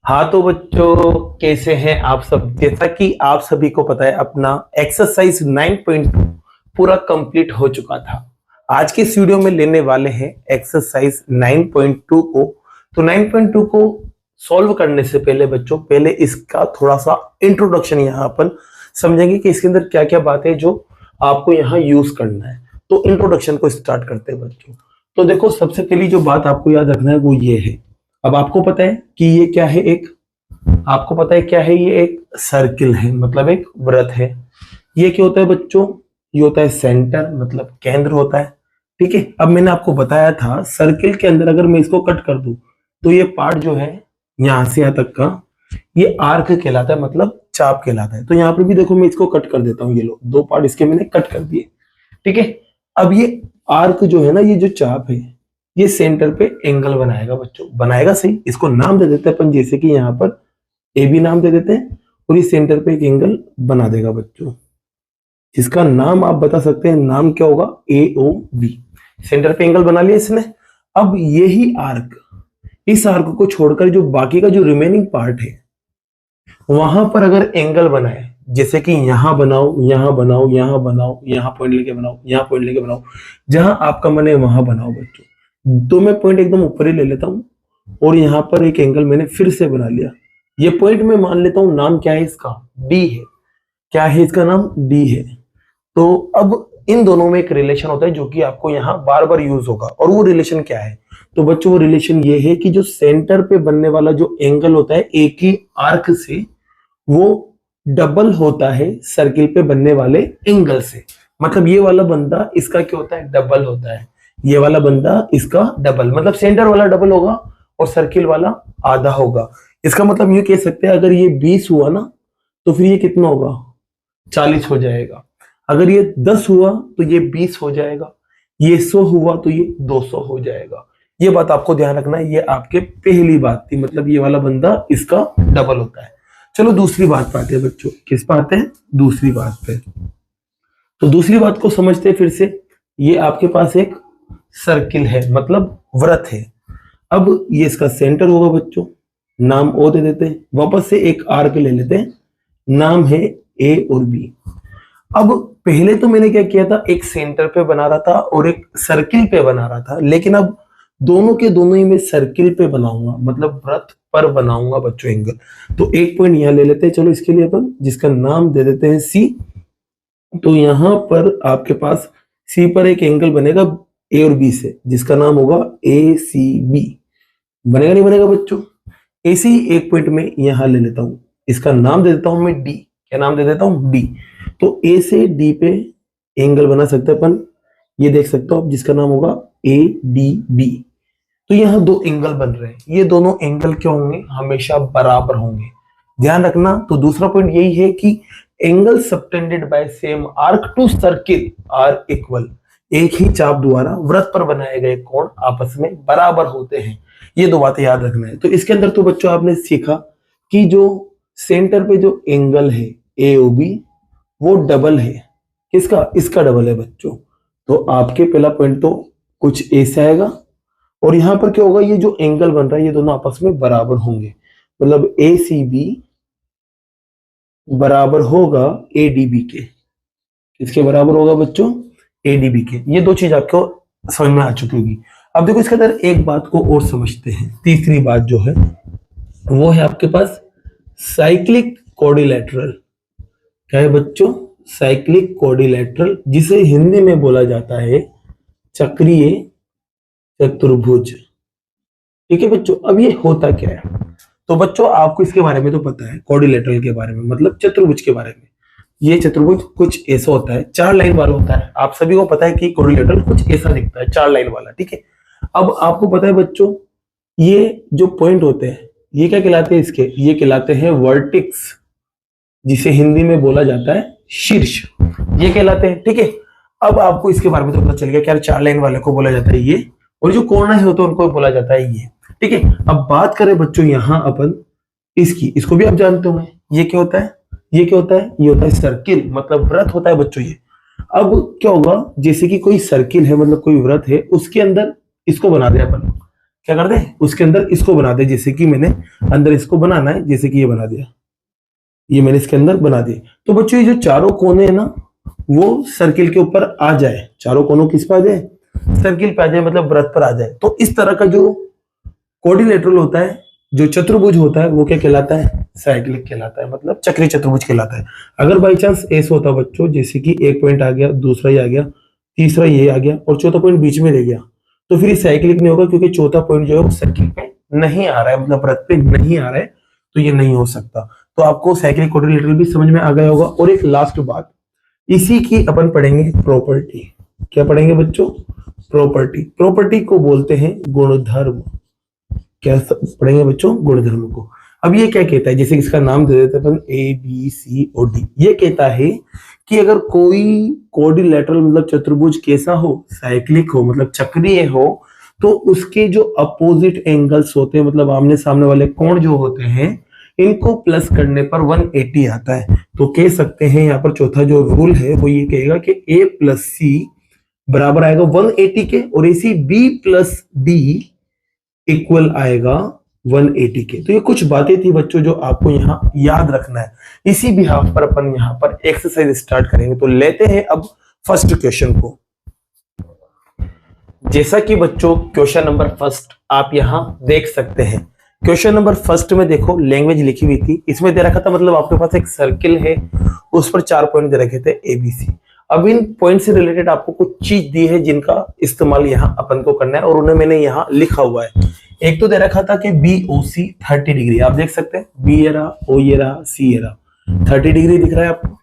हाँ तो बच्चों, कैसे हैं आप सब। जैसा कि आप सभी को पता है, अपना एक्सरसाइज 9.2 पूरा कंप्लीट हो चुका था। आज के इस वीडियो में लेने वाले हैं एक्सरसाइज 9.2 को। तो 9.2 को सॉल्व करने से पहले बच्चों, पहले इसका थोड़ा सा इंट्रोडक्शन यहाँ अपन समझेंगे कि इसके अंदर क्या क्या बातें जो आपको यहाँ यूज करना है। तो इंट्रोडक्शन को स्टार्ट करते हैं बच्चों। तो देखो, सबसे पहली जो बात आपको याद रखना है वो ये है। अब आपको पता है कि ये क्या है, आपको पता है क्या है, ये एक सर्किल है, मतलब एक वृत्त है। ये क्या होता है बच्चों, ये होता है सेंटर, मतलब केंद्र होता है। ठीक है। अब मैंने आपको बताया था सर्किल के अंदर अगर मैं इसको कट कर दूं तो ये पार्ट जो है यहां से यहां तक का, ये आर्क कहलाता है, मतलब चाप कहलाता है। तो यहाँ पर भी देखो, मैं इसको कट कर देता हूँ। ये लो, दो पार्ट इसके मैंने कट कर दिए। ठीक है। अब ये आर्क जो है ना, ये जो चाप है, ये सेंटर पे एंगल बनाएगा बच्चों, बनाएगा सही। इसको नाम दे देते हैं अपन, जैसे कि यहाँ पर ए बी नाम दे देते हैं, और ये सेंटर पे एक एंगल बना देगा बच्चों, जिसका नाम आप बता सकते हैं। नाम क्या होगा, ए ओ बी। सेंटर पे एंगल बना लिया इसने। अब यही आर्क, इस आर्क को छोड़कर जो बाकी का जो रिमेनिंग पार्ट है, वहां पर अगर एंगल बनाए, जैसे कि यहां बनाओ, यहां बनाओ, यहां बनाओ, यहां पॉइंट लेके बनाओ, यहां पॉइंट लेके बनाओ, जहां आपका मन है वहां बनाओ बच्चों। तो मैं पॉइंट एकदम ऊपर ही ले लेता हूं, और यहां पर एक एंगल मैंने फिर से बना लिया। ये पॉइंट मैं मान लेता हूं, नाम क्या है इसका, डी है। क्या है इसका नाम, डी है। तो अब इन दोनों में एक रिलेशन होता है जो कि आपको यहाँ बार बार यूज होगा। और वो रिलेशन क्या है, तो बच्चों वो रिलेशन ये है कि जो सेंटर पे बनने वाला जो एंगल होता है एक ही आर्क से, वो डबल होता है सर्किल पे बनने वाले एंगल से। मतलब ये वाला बंदा इसका क्या होता है, डबल होता है। ये वाला बंदा इसका डबल, मतलब सेंटर वाला डबल होगा और सर्किल वाला आधा होगा। इसका मतलब ये कह सकते हैं, अगर ये 20 हुआ ना, तो फिर ये कितना होगा, 40 हो जाएगा। अगर ये 10 हुआ तो ये 20 हो जाएगा। ये 100 हुआ तो ये 200 हो जाएगा। ये बात आपको ध्यान रखना है। ये आपके पहली बात थी, मतलब ये वाला बंदा इसका डबल होता है। चलो दूसरी बात पे आते हैं बच्चों। किस पे आते हैं, दूसरी बात पे। तो दूसरी बात को समझते हैं फिर से। ये आपके पास एक सर्किल है, मतलब वृत्त है। अब ये इसका सेंटर होगा बच्चों, नाम ओ दे देते हैं। वापस से एक आर्क ले लेते हैं, नाम है ए और बी। अब पहले तो मैंने क्या किया था, एक सेंटर पे बना रहा था और एक सर्किल पे बना रहा था। लेकिन अब दोनों के दोनों ही मैं सर्किल पे बनाऊंगा, मतलब वृत्त पर बनाऊंगा बच्चों एंगल। तो एक पॉइंट यहां ले लेते हैं, चलो इसके लिए अपन, जिसका नाम दे देते हैं सी। तो यहां पर आपके पास सी पर एक एंगल बनेगा ए और बी से, जिसका नाम होगा ए सी बी। बनेगा नहीं बनेगा बच्चों, ऐसे ही एक पॉइंट में यहां ले लेता हूं, इसका नाम दे देता हूं मैं डी। क्या नाम दे देता हूं, डी। तो ए से डी पे एंगल बना सकते हैं अपन, ये देख सकते हो आप, जिसका नाम होगा ए डी बी। तो यहाँ दो एंगल बन रहे हैं। ये दोनों एंगल क्या होंगे, हमेशा बराबर होंगे। ध्यान रखना। तो दूसरा पॉइंट यही है कि angle subtended by same arc to circle are equal. एक ही चाप द्वारा वृत्त पर बनाए गए कोण आपस में बराबर होते हैं। ये दो बातें याद रखना है। तो इसके अंदर तो बच्चों आपने सीखा कि जो सेंटर पे जो एंगल है ए ओ बी, वो डबल है। किसका, इसका डबल है बच्चों। तो आपके पहला पॉइंट तो कुछ ऐसा आएगा। और यहां पर क्या होगा, ये जो एंगल बन रहा है ये दोनों आपस में बराबर होंगे, मतलब ए सी बी बराबर होगा ए डी बी के। किसके बराबर होगा बच्चों, ए डी बी के। ये दो चीज आपको समझ में आ चुकी होगी। अब देखो, इसके अंदर एक बात को और समझते हैं। तीसरी बात जो है वो है आपके पास साइक्लिक कोऑर्डिलेटरल। क्या है बच्चों, साइक्लिक कोऑर्डिलेटरल, जिसे हिंदी में बोला जाता है चक्रीय चतुर्भुज। ठीक है बच्चों। अब ये होता क्या है, तो बच्चों आपको इसके बारे में तो पता है, कोऑर्डिलेटरल के बारे में, मतलब चतुर्भुज के बारे में। ये चतुर्भुज कुछ ऐसा होता है, 4 लाइन वाला होता है। आप सभी को पता है कि कोऑर्डिलेटरल कुछ ऐसा दिखता है, 4 लाइन वाला। ठीक है। अब आपको पता है बच्चों, ये जो पॉइंट होते हैं ये क्या कहलाते हैं, इसके ये कहलाते हैं वर्टिक्स, जिसे हिंदी में बोला जाता है शीर्ष। ये कहलाते हैं। ठीक है। अब आपको इसके बारे में तो पता चल गया, क्या 4 लाइन वाले को बोला जाता है ये, और जो कोण है तो उनको बोला जाता है ये। ठीक है। अब बात करें बच्चों यहां अपन इसकी, इसको भी आप जानते होंगे, ये क्या होता है, ये क्या होता है, ये होता है सर्किल, मतलब वृत्त होता है बच्चों ये। अब क्या होगा, जैसे कि कोई सर्किल है, मतलब कोई वृत्त है, उसके अंदर इसको बना दिया अपन, क्या कर दे, उसके अंदर इसको बना दे, जैसे कि मैंने अंदर इसको बनाना है, जैसे कि ये बना दिया, ये मैंने इसके अंदर बना दिए। तो बच्चों ये जो चारों कोने है ना वो सर्किल के ऊपर आ जाए, चारों कोनों किस पे आ जाए, सर्किल पे आ जाए, मतलब वृत्त पर आ जाए। तो इस तरह का जो कोऑर्डिनेटर होता है, जो चतुर्भुज होता है, वो क्या कहलाता है, साइक्लिक कहलाता है, मतलब चक्रीय चतुर्भुज कहलाता है। अगर बाई चांस ऐसा होता बच्चों, जैसे कि एक पॉइंट आ गया, दूसरा ये आ गया, तीसरा ये आ गया और चौथा पॉइंट बीच में रह गया, तो फिर ये साइक्लिक नहीं होगा, क्योंकि चौथा पॉइंट जो है वो सर्किल पे नहीं आ रहा है, मतलब वृत्त पे नहीं आ रहा है, तो ये नहीं हो सकता। तो आपको साइक्लिक कोऑर्डिनेटर भी समझ में आ गया होगा। और एक लास्ट बात, इसी की अपन पढ़ेंगे प्रॉपर्टी। क्या पढ़ेंगे बच्चों, प्रॉपर्टी। प्रॉपर्टी को बोलते हैं गुणधर्म। क्या पढ़ेंगे बच्चों, गुणधर्म को। अब ये क्या कहता है, जैसे इसका नाम दे देते हैं अपन ABCOD। ये कहता है कि अगर कोई कोऑर्डिनेटर मतलब चतुर्भुज कैसा हो, साइक्लिक हो, मतलब चक्रीय हो, तो उसके जो अपोजिट एंगल्स होते हैं, मतलब आमने सामने वाले कोण जो होते हैं, इनको प्लस करने पर 180 आता है। तो कह सकते हैं यहाँ पर चौथा जो रूल है वो ये कहेगा कि A + C बराबर आएगा 180 के, और इसी B + D इक्वल आएगा 180 के। तो ये कुछ बातें थी बच्चों जो आपको यहाँ याद रखना है। इसी बिहाफ पर अपन यहाँ पर एक्सरसाइज स्टार्ट करेंगे। तो लेते हैं अब फर्स्ट क्वेश्चन को। जैसा कि बच्चों क्वेश्चन नंबर फर्स्ट आप यहाँ देख सकते हैं। क्वेश्चन नंबर फर्स्ट में देखो लैंग्वेज लिखी हुई थी, इसमें दे रखा था, मतलब आपके पास एक सर्किल है, उस पर 4 पॉइंट दे रखे थे ABC। अब इन पॉइंट से रिलेटेड आपको कुछ चीज दी है जिनका इस्तेमाल यहाँ अपन को करना है, और उन्हें मैंने यहाँ लिखा हुआ है। एक तो दे रखा था कि BOC 30 डिग्री, आप देख सकते हैं, B ये रहा, O ये रहा, C ये रहा, 30 डिग्री दिख रहा है आपको।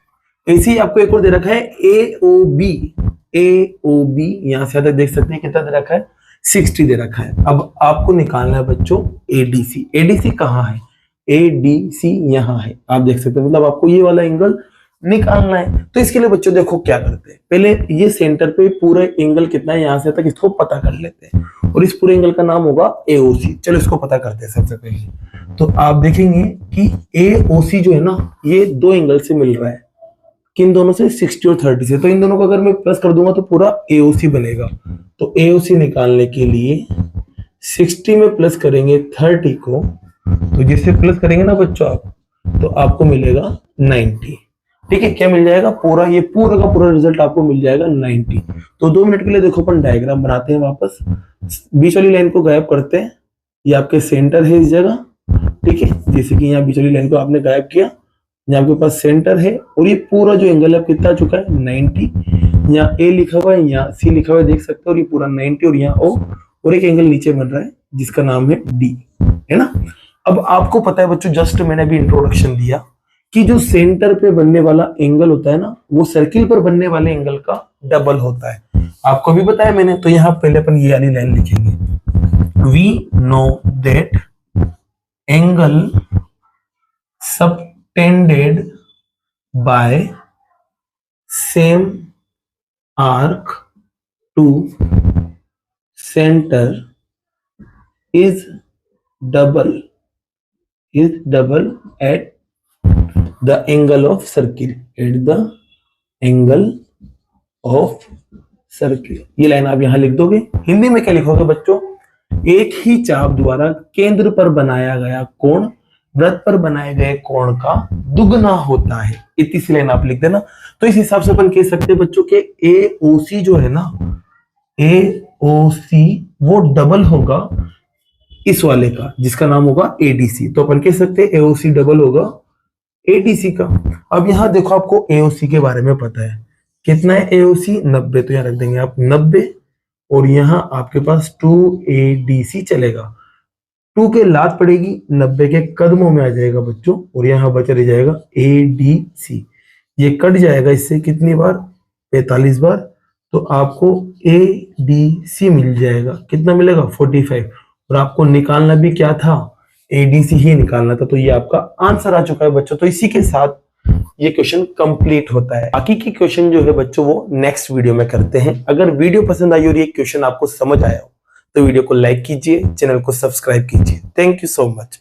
ऐसे ही आपको एक और दे रखा है AOB, यहां से तक देख सकते हैं कितना दे रखा है, 60 दे रखा है। अब आपको निकालना है बच्चों ADC कहाँ है, ADC यहाँ है, आप देख सकते हैं, मतलब आपको ये वाला एंगल निकालना है। तो इसके लिए बच्चों देखो क्या करते हैं, पहले ये सेंटर पे पूरा एंगल कितना है यहां से तक इसको पता कर लेते हैं, और इस पूरे एंगल का नाम होगा AOC। चलो इसको पता करते हैं सबसे पहले। तो आप देखेंगे कि AOC जो है ना, ये दो एंगल से मिल रहा है, किन दोनों से, 60 और 30 से। तो इन दोनों को अगर मैं प्लस कर दूंगा तो पूरा AOC बनेगा। तो AOC निकालने के लिए 60 में प्लस करेंगे 30 को, तो जिससे प्लस करेंगे ना बच्चों आप, तो आपको मिलेगा 90। ठीक है, क्या मिल जाएगा, पूरा ये पूरा का पूरा रिजल्ट आपको मिल जाएगा 90। तो 2 मिनट के लिए देखो अपन डायग्राम बनाते हैं वापस। बीच वाली लाइन को गायब करते हैं, ये आपके सेंटर है इस जगह। ठीक है, जैसे कि यहाँ बीच वाली लाइन को आपने गायब किया, यहाँ आपके पास सेंटर है, और ये पूरा जो एंगल है कितना आ चुका है, 90। यहाँ A लिखा हुआ है, यहाँ C लिखा हुआ है, देख सकते हो, और ये पूरा 90, और यहाँ O, और एक एंगल नीचे बन रहा है जिसका नाम है D, है ना। अब आपको पता है बच्चों, जस्ट मैंने अभी इंट्रोडक्शन दिया कि जो सेंटर पे बनने वाला एंगल होता है ना, वो सर्किल पर बनने वाले एंगल का डबल होता है। आपको भी बताया मैंने। तो यहाँ पहले अपन ये वाली लाइन लिखेंगे, we know that angle subtended by same arc to centre is double at the angle of circle, at the angle of circle। ये लाइन आप यहां लिख दोगे। हिंदी में क्या लिखोगे बच्चों, एक ही चाप द्वारा केंद्र पर बनाया गया कोण वृत्त पर बनाए गए कोण का दुगना होता है। इतनी सी लाइन आप लिख देना। तो इस हिसाब से अपन कह सकते हैं बच्चों के AOC जो है ना, AOC वो डबल होगा इस वाले का, जिसका नाम होगा ADC। तो अपन कह सकते हैं AOC डबल होगा ADC का। अब यहां देखो आपको AOC के बारे में पता है, कितना है AOC, 90। तो यहां रख देंगे आप 90, और यहां आपके पास 2ADC चलेगा। 2 के लात पड़ेगी, 90 के कदमों में आ जाएगा बच्चों, और यहां बचा रह जाएगा ADC। ये कट जाएगा इससे कितनी बार, 45 बार। तो आपको ADC मिल जाएगा, कितना मिलेगा, 45। और आपको निकालना भी क्या था, ADC ही निकालना था। तो ये आपका आंसर आ चुका है बच्चों। तो इसी के साथ ये क्वेश्चन कंप्लीट होता है। बाकी की क्वेश्चन जो है बच्चों वो नेक्स्ट वीडियो में करते हैं। अगर वीडियो पसंद आई और ये क्वेश्चन आपको समझ आया हो तो वीडियो को लाइक कीजिए, चैनल को सब्सक्राइब कीजिए। Thank you so much.